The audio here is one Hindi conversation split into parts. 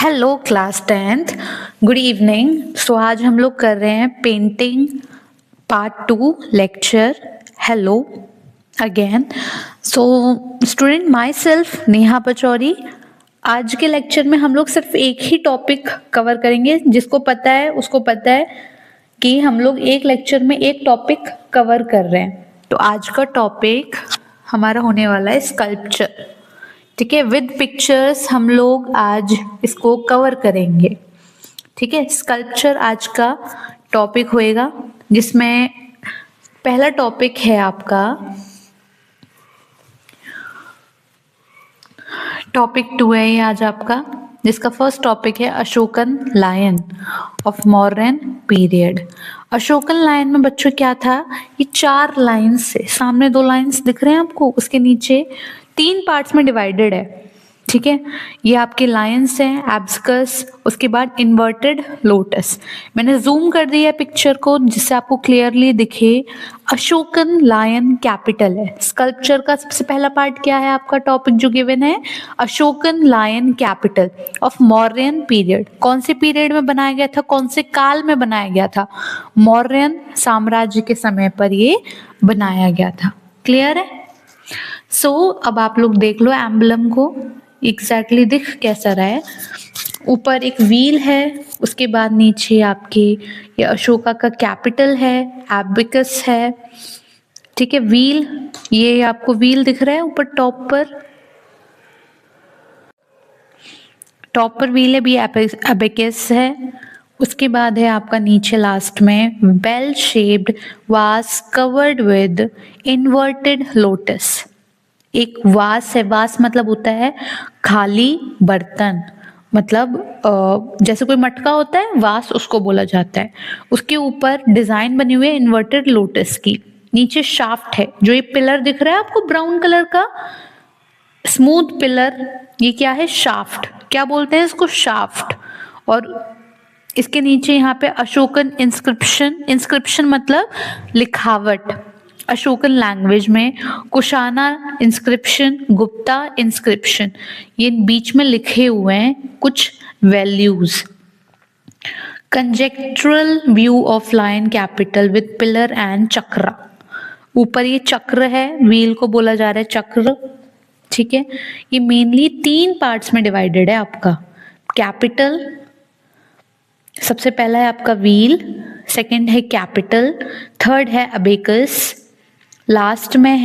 Hello class 10th, good evening. So आज हम लोग कर रहे हैं painting part 2 lecture. Hello again. So student, myself Neha Pachauri. आज के लेक्चर में हम लोग सिर्फ एक ही टॉपिक कवर करेंगे। जिसको पता है उसको पता है कि हम लोग एक लेक्चर में एक टॉपिक कवर कर रहे हैं। तो आज का टॉपिक हमारा होने वाला है स्कल्पचर। ठीक है, विद पिक्चर्स हम लोग आज इसको कवर करेंगे। ठीक है, स्कल्पचर आज का टॉपिक होएगा, जिसमें पहला टॉपिक है आपका टॉपिक 2 है ये आज आपका, जिसका फर्स्ट टॉपिक है Ashokan lion of modern period. Ashokan lion में बच्चों क्या था, ये 4 लाइन्स से, सामने 2 लाइन्स दिख रहे हैं आपको, उसके नीचे 3 पार्ट्स में डिवाइडेड है। ठीक है, ये आपके लायंस हैं, एब्सकस, उसके बाद इन्वर्टेड लोटस। मैंने जूम कर दिया है पिक्चर को जिससे आपको क्लियरली दिखे। अशोकन लायन कैपिटल है। स्कल्पचर का सबसे पहला पार्ट क्या है आपका टॉपिक जो गिवन है, Ashokan lion capital of Mauryan period. कौन से पीरियड में बनाया गया था, कौन से काल में बनाया गया था? मौर्यन साम्राज्य के समय पर ये बनाया गया था। क्लियर है? सो अब आप लोग देख लो एम्बलम को, एग्जैक्टली दिख कैसा रहा है। ऊपर एक व्हील है, उसके बाद नीचे आपके ये अशोका का कैपिटल है, एबिकस है। ठीक है, व्हील, ये आपको व्हील दिख रहा है ऊपर टॉप पर व्हील है, भी एबिकस है। उसके बाद है आपका नीचे लास्ट में बेल शेप्ड वास कवर्ड विद इन्वर्टेड लोटस। एक वास है, वास मतलब होता है खाली बर्तन, मतलब जैसे कोई मटका होता है वास उसको बोला जाता है। उसके ऊपर डिजाइन बनी हुई है इन्वर्टेड लोटस की। नीचे शाफ्ट है, जो ये पिलर दिख रहा है आपको ब्राउन कलर का स्मूथ पिलर, ये क्या है? शाफ्ट। क्या बोलते हैं इसको? शाफ्ट। और इसके नीचे यहाँ पे अशोकन इंस्क्रिप्शन, इंस्क्रिप्शन मतलब लिखावट, अशोकन लैंग्वेज में कुशाना इंस्क्रिप्शन, गुप्ता इंस्क्रिप्शन, ये बीच में लिखे हुए हैं कुछ values. Conjectural view of lion capital with pillar and chakra. ऊपर ये चक्र है, व्हील को बोला जा रहा है चक्र। ठीक है, ये मेनली 3 पार्ट्स में डिवाइडेड है आपका। कैपिटल, सबसे पहला है आपका व्हील, सेकंड है कैपिटल, थर्ड है अबेकस, लास्ट में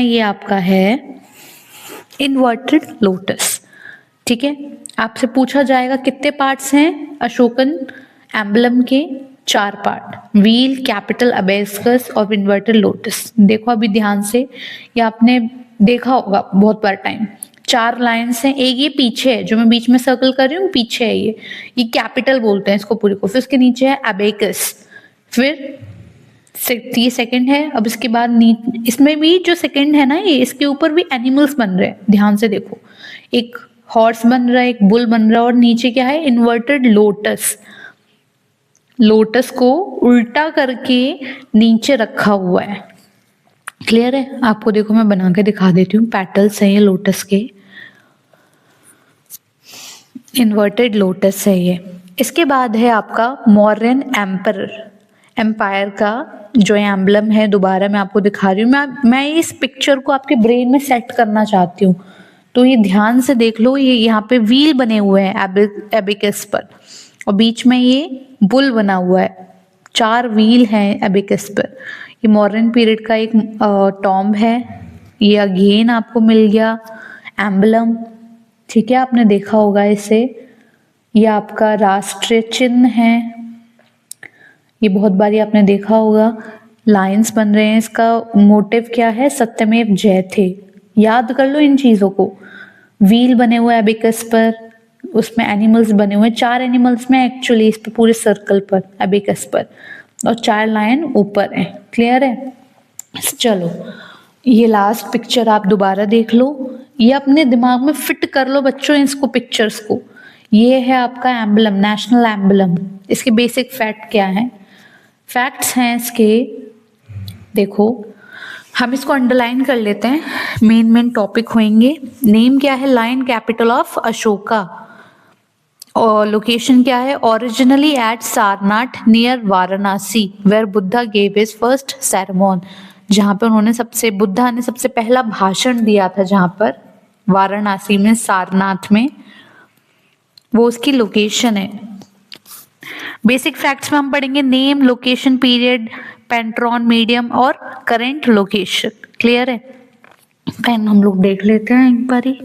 ये आपका है इन्वर्टेड लोटस। ठीक है, आपसे पूछा जाएगा कितने पार्ट्स हैं अशोकन एम्बलम के? 4 पार्ट, व्हील, कैपिटल, अबेकस और इन्वर्टेड लोटस। देखो अभी ध्यान से, ये आपने देखा होगा बहुत बार टाइम। 4 लाइन्स हैं, एक ये पीछे है जो मैं बीच में सर्कल कर रही हूँ, पीछे है ये कैपिटल बोलते हैं इसको पूरे को। फिर उसके नीचे है अबेकस, फिर ये सेकंड है। अब इसके बाद इसमें भी जो सेकंड है ना, ये इसके ऊपर भी एनिमल्स बन रहे हैं, ध्यान से देखो। एक हॉर्स बन रहा है, एक बुल बन रहा है, और नीचे क्या है? Inverted lotus. लोटस को उल्टा करके नीचे रखा हुआ है। क्लियर है? आपको देखो मैं बना के दिखा देती हूँ, पेटल्स हैं ये लोटस के, इन्वर्टेड लोटस है ये। इसके बाद है आपका मौर्यन एम्पायर का जो एम्बलम है, दोबारा मैं आपको दिखा रही हूँ। मैं इस पिक्चर को आपके ब्रेन में सेट करना चाहती हूँ, तो ये ध्यान से देख लो। ये यहाँ पे व्हील बने हुए हैं एबिकस पर, और बीच में ये बुल बना हुआ है। 4 व्हील हैं एबिकस पर। ये मॉडर्न पीरियड का एक टॉम्ब है। ये अगेन आपको मिल गया एम्बलम। ठीक है, आपने देखा होगा इसे। ये आपका राष्ट्रीय चिन्ह है, ये बहुत बारी आपने देखा होगा। लाइंस बन रहे हैं, इसका मोटिव क्या है? सत्यमेव जयते। याद कर लो इन चीजों को। व्हील बने हुए एबिकस पर, उसमें एनिमल्स बने हुए, 4 एनिमल्स में एक्चुअली इस पे पूरे सर्कल पर एबिकस पर, और 4 लाइन ऊपर है। क्लियर है? चलो ये लास्ट पिक्चर आप दोबारा देख लो, ये अपने दिमाग में फिट कर लो बच्चों इसको, पिक्चर्स को। ये है आपका एम्बलम, नेशनल एम्बलम। इसके बेसिक फैक्ट क्या है? फैक्ट्स हैं इसके, देखो। हम इसको अंडरलाइन कर लेते हैं, मेन टॉपिक होंगे। नेम क्या है? Lion capital of Ashoka. और लोकेशन क्या है? Originally at Sarnath near Varanasi, where Buddha gave his first sermon, जहाँ पे बुद्धा ने सबसे पहला भाषण दिया था, जहाँ पर वाराणसी में, सारनाथ में, वो उसकी लोकेशन है। बेसिक फैक्ट्स में हम पढ़ेंगे नेम, लोकेशन, पीरियड, पेंट्रॉन, मीडियम और करेंट लोकेशन। क्लियर है? पेन हम लोग देख लेते हैं एक बारी।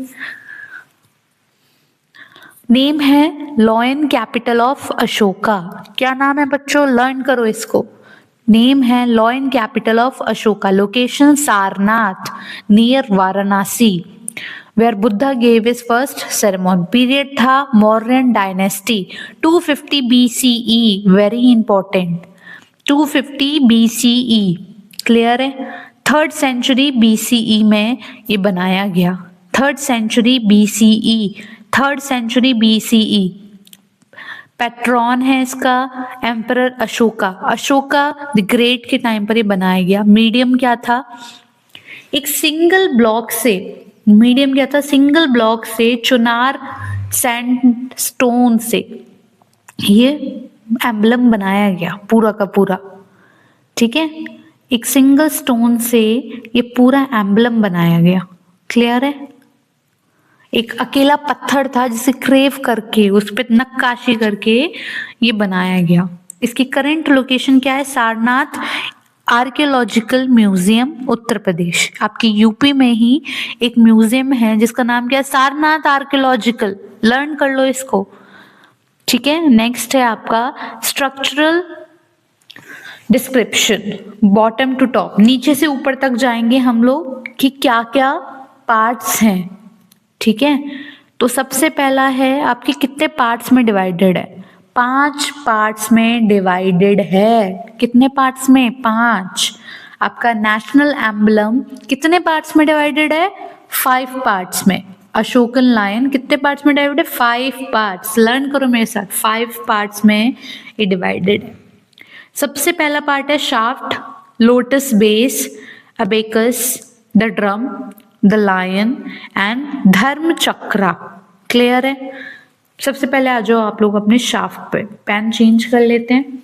नेम है लॉयन कैपिटल ऑफ अशोका। क्या नाम है बच्चों? लर्न करो इसको। नेम है lion capital of Ashoka. Location Sarnath near Varanasi, where Buddha gave his first sermon. Period था Mauryan dynasty, 250 BCE, very important, 250 BCE। Clear है? 3rd सेंचुरी BCE में ये बनाया गया। 3rd century BCE, 3rd century BCE। Patron है इसका emperor Ashoka. Ashoka the great के टाइम पर ये बनाया गया। मीडियम क्या था? एक सिंगल ब्लॉक से, मीडियम क्या था? सिंगल ब्लॉक से, चुनार सैंडस्टोन से ये एम्बलम बनाया गया पूरा का पूरा। ठीक है? एक सिंगल स्टोन से ये पूरा एम्बलम बनाया गया। क्लियर है? एक अकेला पत्थर था जिसे क्रेव करके, उस पर नक्काशी करके ये बनाया गया। इसकी करंट लोकेशन क्या है? Sarnath archaeological museum, Uttar Pradesh. आपकी यूपी में ही एक म्यूजियम है जिसका नाम क्या है? सारनाथ आर्कियोलॉजिकल। लर्न कर लो इसको। ठीक है? नेक्स्ट है आपका structural description, bottom to top, नीचे से ऊपर तक जाएंगे हम लोग कि क्या क्या पार्ट्स हैं। ठीक है? तो सबसे पहला है आपके कितने पार्ट्स में डिवाइडेड है? 5 पार्ट्स में डिवाइडेड है। कितने पार्ट्स में? 5। आपका नेशनल एम्बलम कितने पार्ट्स में डिवाइडेड है? 5 पार्ट्स में। अशोकन लायन कितने पार्ट्स में डिवाइडेड है? 5 पार्ट्स। लर्न करो मेरे साथ, 5 पार्ट्स में ये डिवाइडेड है। सबसे पहला पार्ट है shaft, lotus base, abacus, the drum, the lion and Dharma Chakra. Clear है? सबसे पहले आ जाओ आप लोग अपने शाफ्ट पे। पेन चेंज कर लेते हैं।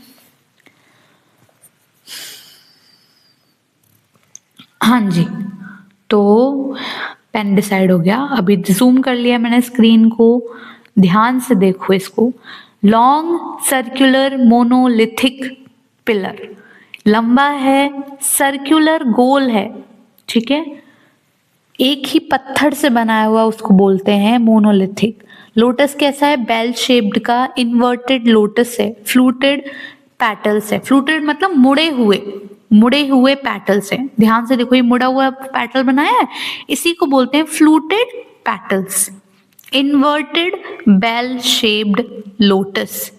हाँ जी, तो पेन डिसाइड हो गया। अभी जूम कर लिया मैंने स्क्रीन को, ध्यान से देखो इसको। लॉन्ग सर्कुलर मोनोलिथिक पिलर, लंबा है, सर्कुलर गोल है। ठीक है? एक ही पत्थर से बनाया हुआ उसको बोलते हैं मोनोलिथिक। लोटस कैसा है? बेल शेप्ड का इन्वर्टेड लोटस है। फ्लूटेड पेटल्स है। फ्लूटेड मतलब मुड़े हुए पेटल्स है। ध्यान से देखो, ये मुड़ा हुआ पेटल बनाया है, इसी को बोलते हैं fluted petals. Inverted bell shaped lotus.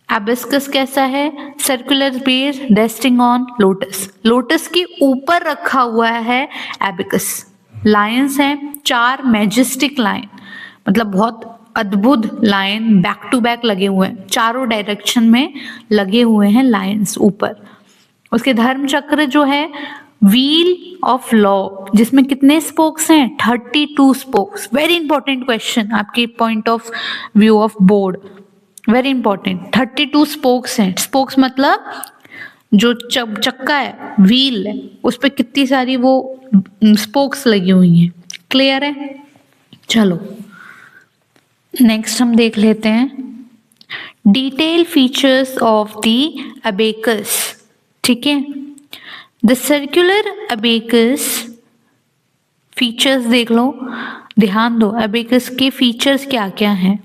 Abacus कैसा है? Circular base resting on lotus, lotus के ऊपर रखा हुआ है एबिकस। लायंस हैं 4 मैजेस्टिक लायन, मतलब बहुत अद्भुत लायन बैक टू बैक लगे हुए हैं, चारों डायरेक्शन में लगे हुए हैं लायंस ऊपर। उसके धर्म चक्र जो है व्हील ऑफ लॉ, जिसमें कितने स्पोक्स हैं? 32 स्पोक्स। वेरी इंपॉर्टेंट क्वेश्चन आपके point of view of board, very important. 32 spokes हैं। स्पोक्स मतलब जो चक्का है, व्हील है, उस पर कितनी सारी वो स्पोक्स लगी हुई हैं। क्लियर है? चलो नेक्स्ट हम देख लेते हैं detail features of the abacus. ठीक है? द सर्कुलर अबेकस फीचर्स देख लो, ध्यान दो। अबेकस के फीचर्स क्या क्या हैं?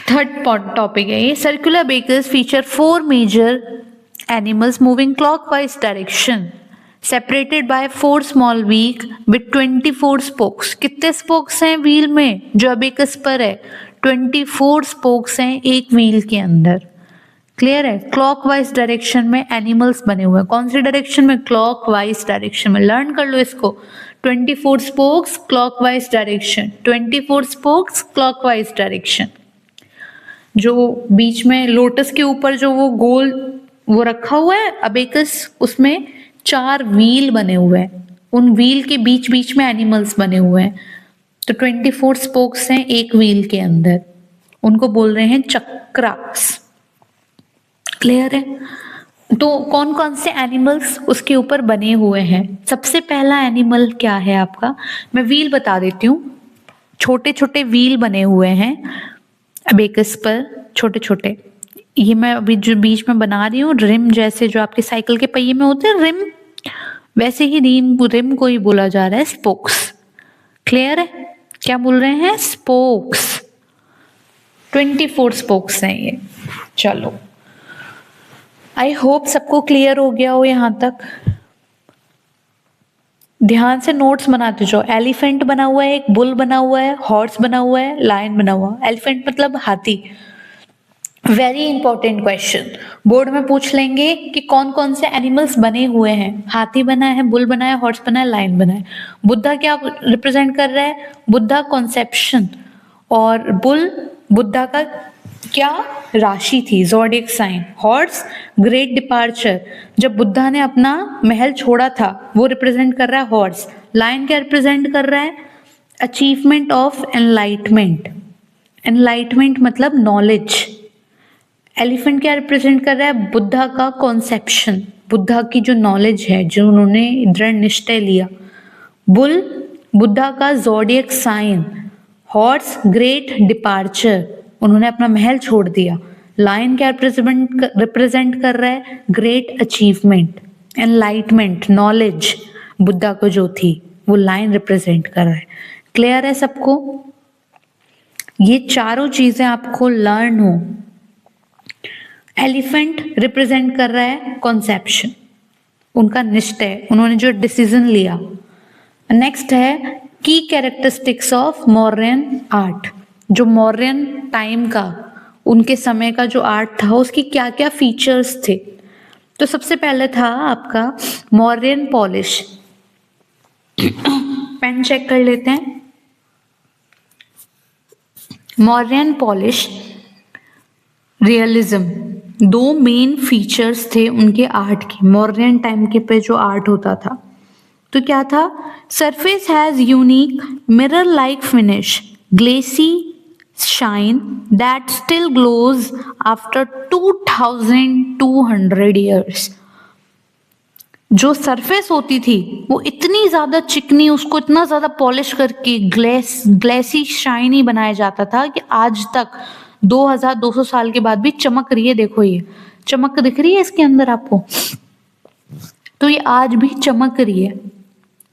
3rd टॉपिक है ये। Circular abacus feature 4 major animals moving clockwise direction, separated by 4 small wheel with 24 spokes. कितने स्पोक्स हैं व्हील में जो अबेकस पर है? 24 स्पोक्स हैं एक व्हील के अंदर। क्लियर है? क्लॉकवाइज डायरेक्शन में एनिमल्स बने हुए हैं। कौन सी डायरेक्शन में? क्लॉकवाइज डायरेक्शन में। लर्न कर लो इसको। 24 spokes clockwise direction, 24 spokes clockwise direction. जो बीच में लोटस के ऊपर जो वो गोल वो रखा हुआ है अबेकस, उसमें 4 व्हील बने हुए हैं, उन व्हील के बीच बीच में एनिमल्स बने हुए हैं। तो 24 स्पोक्स हैं एक व्हील के अंदर, उनको बोल रहे हैं चक्रास। क्लियर है? तो कौन कौन से एनिमल्स उसके ऊपर बने हुए हैं? सबसे पहला एनिमल क्या है आपका, मैं व्हील बता देती हूँ। छोटे छोटे व्हील बने हुए हैं अबेकस पर, छोटे छोटे। ये मैं अभी जो बीच में बना रही हूँ रिम जैसे, जो आपके साइकिल के पहिए में होते हैं रिम, वैसे ही रिम को ही बोला जा रहा है स्पोक्स। क्लियर है? क्या बोल रहे हैं? स्पोक्स। 24 स्पोक्स हैं ये। चलो, आई होप सबको क्लियर हो गया हो यहाँ तक। ध्यान से नोट्स बनाते जाओ। एलिफेंट बना हुआ है, एक बुल बना हुआ है, हॉर्स बना हुआ है, लायन बना हुआ है। एलिफेंट मतलब हाथी। वेरी इंपॉर्टेंट क्वेश्चन, बोर्ड में पूछ लेंगे कि कौन कौन से एनिमल्स बने हुए हैं। हाथी बना है, बुल बना है, हॉर्स बना है, लायन बना है। बुद्धा क्या रिप्रेजेंट कर रहा है? बुद्धा कॉन्सेप्शन, और बुल बुद्धा का क्या राशि थी, zodiac sign. Horse great departure, जब बुद्धा ने अपना महल छोड़ा था, वो रिप्रेजेंट कर रहा है हॉर्स। लायन क्या रिप्रेजेंट कर रहा है? Achievement of enlightenment. एनलाइटमेंट मतलब नॉलेज। एलिफेंट क्या रिप्रेजेंट कर रहा है? बुद्धा का कॉन्सेप्शन, बुद्धा की जो नॉलेज है, जो उन्होंने दृढ़ निश्चय लिया। बुल बुद्धा का zodiac sign. Horse great departure, उन्होंने अपना महल छोड़ दिया। लायन क्या रिप्रेजेंट कर रहा है? Great achievement, enlightenment, knowledge Buddha को जो थी, वो लायन रिप्रेजेंट कर रहा है। क्लियर है सबको? ये चारों चीजें आपको लर्न हो। एलिफेंट रिप्रेजेंट कर रहा है कॉन्सेप्शन, उनका निश्चय, उन्होंने जो डिसीजन लिया। नेक्स्ट है की कैरेक्टरिस्टिक्स ऑफ मौर्यन आर्ट, जो मौर्यन टाइम का, उनके समय का जो आर्ट था, उसकी क्या क्या फीचर्स थे। तो सबसे पहले था आपका मौर्यन पॉलिश। पेन चेक कर लेते हैं। मौर्यन पॉलिश, रियलिज्म, दो मेन फीचर्स थे उनके आर्ट के, मौर्यन टाइम के पे जो आर्ट होता था। तो क्या था? Surface has unique mirror like finish, glassy shine that still glows after 2200 years. जो सरफेस होती थी वो इतनी ज्यादा चिकनी, उसको इतना ज्यादा पॉलिश करके ग्लेसी शाइनी बनाया जाता था कि आज तक 2200 साल के बाद भी चमक रही है। देखो ये चमक दिख रही है इसके अंदर आपको, तो ये आज भी चमक रही है।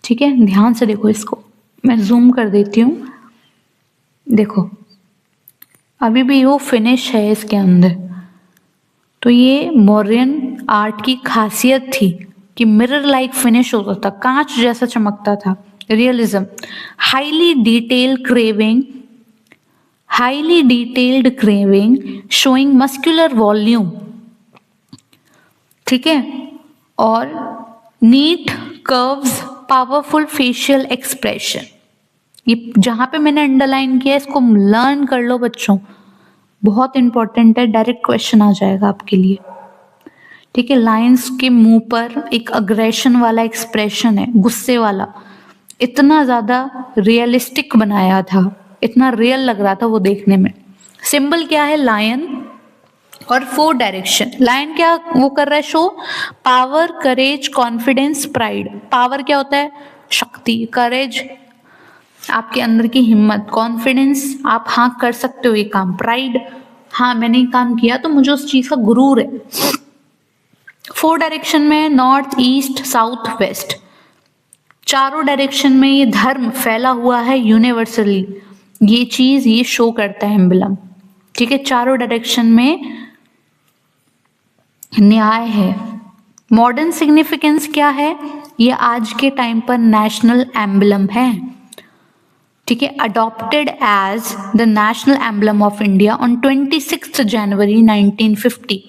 ठीक है, ध्यान से देखो इसको, मैं जूम कर देती हूँ। देखो अभी भी वो फिनिश है इसके अंदर। तो ये मौर्यन आर्ट की खासियत थी कि मिरर लाइक फिनिश होता था, कांच जैसा चमकता था। Realism, highly detailed carving showing muscular volume. ठीक है, और neat curves, powerful facial expression. ये जहां पे मैंने अंडरलाइन किया इसको लर्न कर लो बच्चों, बहुत इंपॉर्टेंट है, डायरेक्ट क्वेश्चन आ जाएगा आपके लिए। ठीक है, लायंस के मुंह पर एक अग्रेशन वाला एक्सप्रेशन है, गुस्से वाला, इतना ज्यादा रियलिस्टिक बनाया था, इतना रियल लग रहा था वो देखने में। सिंबल क्या है? लायन और 4 डायरेक्शन। लायन क्या वो कर रहा है? शो पावर, करेज, कॉन्फिडेंस, प्राइड। पावर क्या होता है? शक्ति। करेज आपके अंदर की हिम्मत। कॉन्फिडेंस आप हाँ कर सकते हो ये काम। प्राइड हाँ मैंने ये काम किया तो मुझे उस चीज का गुरूर है। 4 डायरेक्शन में नॉर्थ, ईस्ट, साउथ, वेस्ट, चारों डायरेक्शन में ये धर्म फैला हुआ है यूनिवर्सली। ये चीज ये शो करता है एम्बलम। ठीक है, चारों डायरेक्शन में न्याय है। मॉडर्न सिग्निफिकेंस क्या है? ये आज के टाइम पर नेशनल एम्बलम है। ठीक है, adopted as the national emblem of India on 26 January 1950।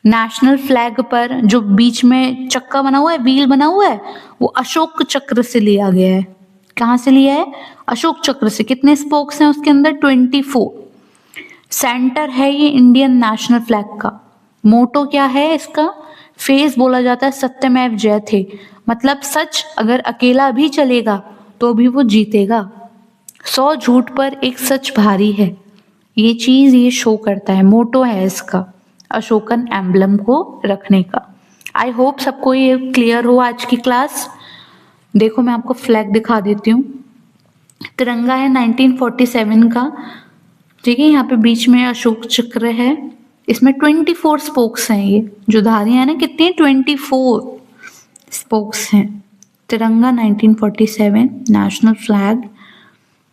National flag पर जो बीच में चक्का बना हुआ है, व्हील बना हुआ है, वो अशोक चक्र से लिया गया है। कहाँ से लिया है? अशोक चक्र से। कितने स्पोक्स हैं उसके अंदर? 24। सेंटर है ये इंडियन नेशनल फ्लैग का। मोटो क्या है इसका? फेस बोला जाता है सत्यमेव जयते, मतलब सच अगर अकेला भी चलेगा तो भी वो जीतेगा। 100 झूठ पर एक सच भारी है, ये चीज ये शो करता है, मोटो है इसका अशोकन एम्बलम को रखने का। आई होप सबको ये क्लियर हो आज की क्लास। देखो मैं आपको फ्लैग दिखा देती हूँ। तिरंगा है 1947 का, ठीक है। यहाँ पे बीच में अशोक चक्र है, इसमें 24 स्पोक्स हैं, ये जो धारियां है ना कितनी, 24 स्पोक्स हैं। तिरंगा 1947 नेशनल फ्लैग,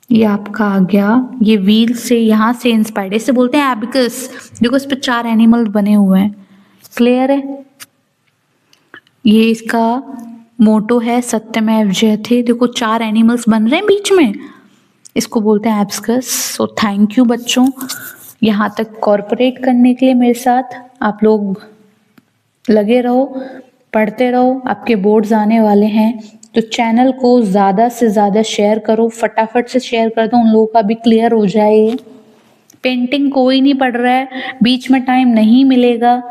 ये आपका आ गया। ये व्हील से यहाँ से इंस्पायर्ड, इसे बोलते हैं एबिकस। देखो इस पे 4 एनिमल बने हुए हैं, क्लियर है। ये इसका मोटो है सत्यमेव जयते, देखो 4 एनिमल्स बन रहे हैं बीच में, इसको बोलते हैं एब्सकस। सो थैंक यू बच्चों, यहाँ तक कॉर्पोरेट करने के लिए मेरे साथ। आप लोग लगे रहो, पढ़ते रहो, आपके बोर्ड्स आने वाले हैं, तो चैनल को ज़्यादा से ज़्यादा शेयर करो, फटाफट से शेयर कर दो, उन लोगों का भी क्लियर हो जाए ये। पेंटिंग कोई नहीं पढ़ रहा है, बीच में टाइम नहीं मिलेगा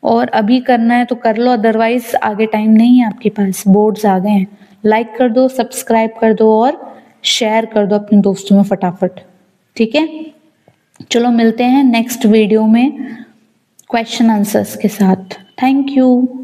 और अभी करना है तो कर लो, अदरवाइज आगे टाइम नहीं है आपके पास, बोर्ड्स आ गए हैं। लाइक कर दो, सब्सक्राइब कर दो और शेयर कर दो अपने दोस्तों में फटाफट, ठीक है। चलो मिलते हैं नेक्स्ट वीडियो में क्वेश्चन आंसर्स के साथ। Thank you.